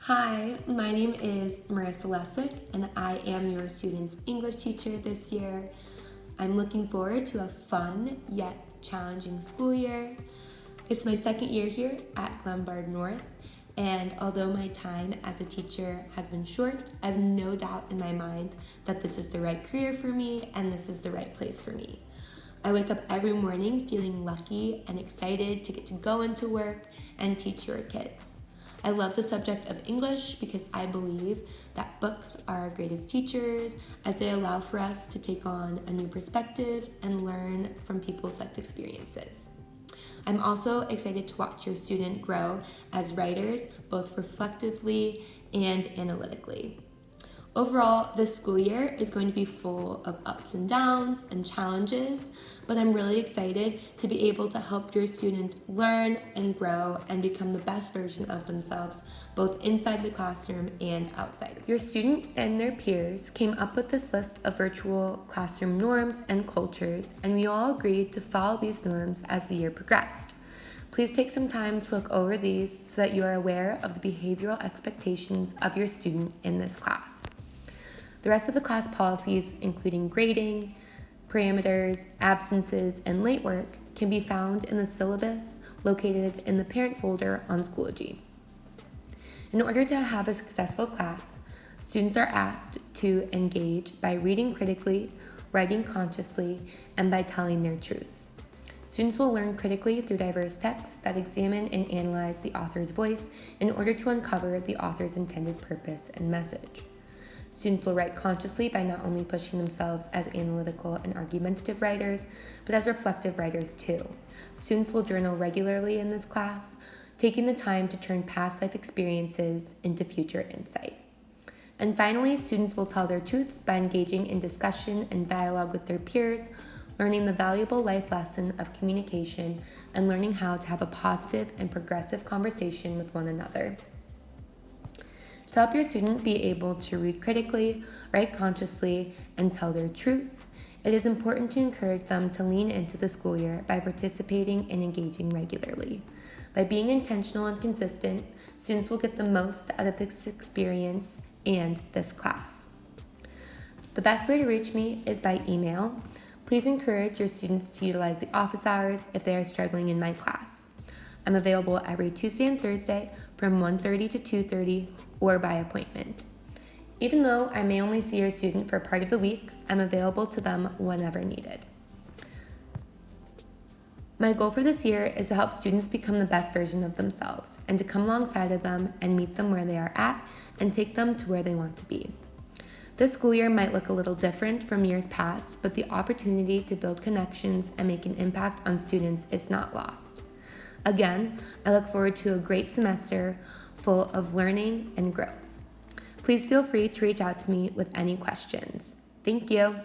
Hi, my name is Marissa Lessick, and I am your student's English teacher this year. I'm looking forward to a fun yet challenging school year. It's my second year here at Glenbard North, and although my time as a teacher has been short, I have no doubt in my mind that this is the right career for me and this is the right place for me. I wake up every morning feeling lucky and excited to get to go into work and teach your kids. I love the subject of English because I believe that books are our greatest teachers as they allow for us to take on a new perspective and learn from people's life experiences. I'm also excited to watch your student grow as writers, both reflectively and analytically. Overall, this school year is going to be full of ups and downs and challenges, but I'm really excited to be able to help your student learn and grow and become the best version of themselves, both inside the classroom and outside. Your student and their peers came up with this list of virtual classroom norms and cultures, and we all agreed to follow these norms as the year progressed. Please take some time to look over these so that you are aware of the behavioral expectations of your student in this class. The rest of the class policies, including grading, parameters, absences, and late work, can be found in the syllabus located in the parent folder on Schoology. In order to have a successful class, students are asked to engage by reading critically, writing consciously, and by telling their truth. Students will learn critically through diverse texts that examine and analyze the author's voice in order to uncover the author's intended purpose and message. Students will write consciously by not only pushing themselves as analytical and argumentative writers, but as reflective writers too. Students will journal regularly in this class, taking the time to turn past life experiences into future insight. And finally, students will tell their truth by engaging in discussion and dialogue with their peers, learning the valuable life lesson of communication, and learning how to have a positive and progressive conversation with one another. To help your student be able to read critically, write consciously, and tell their truth, it is important to encourage them to lean into the school year by participating and engaging regularly. By being intentional and consistent, students will get the most out of this experience and this class. The best way to reach me is by email. Please encourage your students to utilize the office hours if they are struggling in my class. I'm available every Tuesday and Thursday from 1:30 to 2:30 or by appointment. Even though I may only see your student for part of the week, I'm available to them whenever needed. My goal for this year is to help students become the best version of themselves and to come alongside of them and meet them where they are at and take them to where they want to be. This school year might look a little different from years past, but the opportunity to build connections and make an impact on students is not lost. Again, I look forward to a great semester full of learning and growth. Please feel free to reach out to me with any questions. Thank you.